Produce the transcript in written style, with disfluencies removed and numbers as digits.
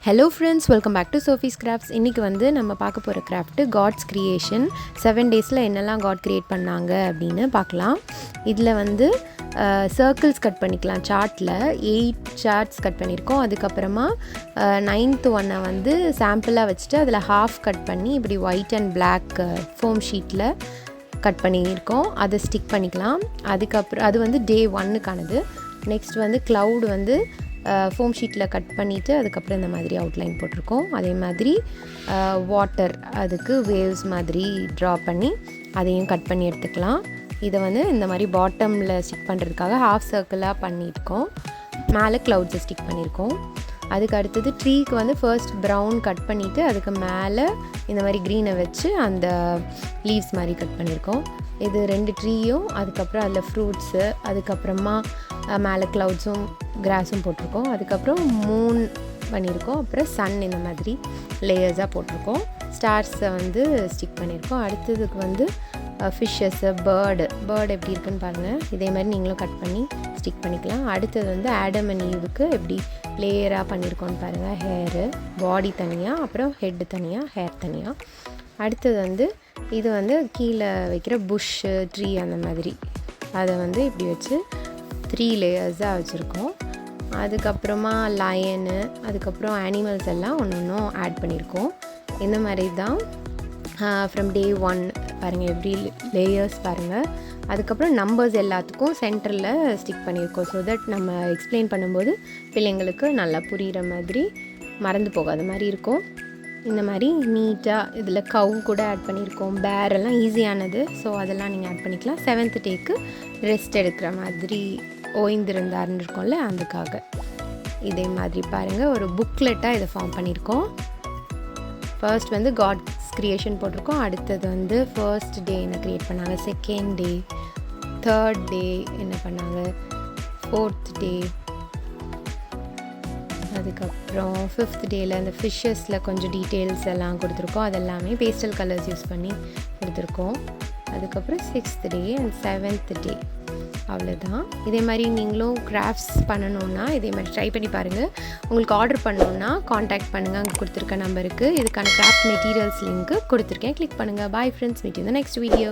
Hello friends, welcome back to Sophie's crafts. இன்றைக்கி வந்து நம்ம பார்க்க போகிற கிராஃப்ட்டு காட்ஸ் க்ரியேஷன். 7 டேஸில் என்னெல்லாம் காட் க்ரியேட் பண்ணாங்க அப்படின்னு பார்க்கலாம். இதில் வந்து சர்க்கிள்ஸ் கட் பண்ணிக்கலாம். சார்ட்டில் 8 சார்ட்ஸ் கட் பண்ணியிருக்கோம். அதுக்கப்புறமா 9th ஒன்னை வந்து சாம்பிளாக வச்சுட்டு அதில் ஹாஃப் கட் பண்ணி இப்படி ஒயிட் அண்ட் பிளாக் ஃபோம் ஷீட்டில் கட் பண்ணியிருக்கோம். அதை ஸ்டிக் பண்ணிக்கலாம். அதுக்கப்புறம் அது வந்து டே 1க்கானது. நெக்ஸ்ட் வந்து க்ளவுட் வந்து ஃபோம் ஷீட்டில் கட் பண்ணிவிட்டு அதுக்கப்புறம் இந்த மாதிரி அவுட்லைன் போட்டிருக்கோம். அதே மாதிரி வாட்டர், அதுக்கு வேவ்ஸ் மாதிரி ட்ரா பண்ணி அதையும் கட் பண்ணி எடுத்துக்கலாம். இதை வந்து இந்த மாதிரி பாட்டமில் ஸ்டிக் பண்ணுறதுக்காக ஹாஃப் சர்க்கிளாக பண்ணியிருக்கோம். மேலே க்ளவுட்ஸை ஸ்டிக் பண்ணியிருக்கோம். அதுக்கு அடுத்தது ட்ரீக்கு வந்து ஃபர்ஸ்ட் ப்ரௌன் கட் பண்ணிவிட்டு அதுக்கு மேலே இந்த மாதிரி க்ரீனை வச்சு அந்த லீவ்ஸ் மாதிரி கட் பண்ணியிருக்கோம். இது 2 ட்ரீயும், அதுக்கப்புறம் அதில் ஃப்ரூட்ஸு, அதுக்கப்புறமா மேலே க்ளவுட்ஸும் கிராஸும் போட்டிருக்கோம். அதுக்கப்புறம் மூன் பண்ணியிருக்கோம். அப்புறம் சன் இந்த மாதிரி லேயர்ஸாக போட்டிருக்கோம். ஸ்டார்ஸை வந்து ஸ்டிக் பண்ணியிருக்கோம். அடுத்ததுக்கு வந்து ஃபிஷ்ஷஸ்ஸு, பேர்டு எப்படி இருக்குன்னு பாருங்கள். இதே மாதிரி நீங்களும் கட் பண்ணி ஸ்டிக் பண்ணிக்கலாம். அடுத்தது வந்து ஆடம் அண்ட் ஈவுக்கு எப்படி லேயராக பண்ணியிருக்கோன்னு பாருங்கள். ஹேரு, பாடி தனியாக, அப்புறம் ஹெட்டு தனியாக, ஹேர் தனியாக. அடுத்தது வந்து இது வந்து கீழே வைக்கிற புஷ்ஷு, ட்ரீ அந்த மாதிரி அதை வந்து இப்படி வச்சு 3 லேயர்ஸாக வச்சுருக்கோம். அதுக்கப்புறமா லயனு, அதுக்கப்புறம் அனிமல்ஸ் எல்லாம் ஒன்று ஒன்றும் ஆட் பண்ணியிருக்கோம். இந்த மாதிரி தான் ஃப்ரம் டே 1 பாருங்கள், எப்படி லேயர்ஸ் பாருங்கள். அதுக்கப்புறம் நம்பர்ஸ் எல்லாத்துக்கும் சென்டரில் ஸ்டிக் பண்ணியிருக்கோம். ஸோ தட் நம்ம எக்ஸ்பிளைன் பண்ணும்போது பிள்ளைங்களுக்கு நல்லா புரிகிற மாதிரி, மறந்து போகாத மாதிரி இருக்கும். இந்த மாதிரி நீட்டாக இதில் கவு கூட ஆட் பண்ணியிருக்கோம். பேர் எல்லாம் ஈஸியானது. ஸோ அதெல்லாம் நீங்கள் ஆட் பண்ணிக்கலாம். 7th டேக்கு ரெஸ்ட் எடுக்கிற மாதிரி ஓய்ந்திருந்தார்னு இருக்கோம்ல, அதுக்காக இதே மாதிரி பாருங்கள். ஒரு புக்லெட்டாக இதை ஃபார்ம் பண்ணியிருக்கோம். ஃபர்ஸ்ட் வந்து காட்ஸ் க்ரியேஷன் போட்டிருக்கோம். அடுத்தது வந்து ஃபர்ஸ்ட் டே என்ன க்ரியேட் பண்ணாங்க, செகண்ட் டே, 3rd டே என்ன பண்ணாங்க, 4th டே, அதுக்கப்புறம் 5th டேயில் அந்த ஃபிஷ்ஷஸில் கொஞ்சம் டீட்டெயில்ஸ் எல்லாம் கொடுத்துருக்கோம். அதெல்லாமே பேஸ்டல் கலர்ஸ் யூஸ் பண்ணி கொடுத்துருக்கோம். அதுக்கப்புறம் 6th டே அண்ட் 7th டே, அவ்வளோதான். இதே மாதிரி நீங்களும் கிராஃப்ட்ஸ் பண்ணணுன்னா இதே மாதிரி ட்ரை பண்ணி பாருங்கள். உங்களுக்கு ஆர்டர் பண்ணணுன்னா காண்டாக்ட் பண்ணுங்கள். அங்கே கொடுத்துருக்க நம்பருக்கு இதுக்கான கிராஃப்ட் மெட்டீரியல்ஸ் லிங்க்கு கொடுத்துருக்கேன். கிளிக் பண்ணுங்கள். Bye friends, meet in the next video.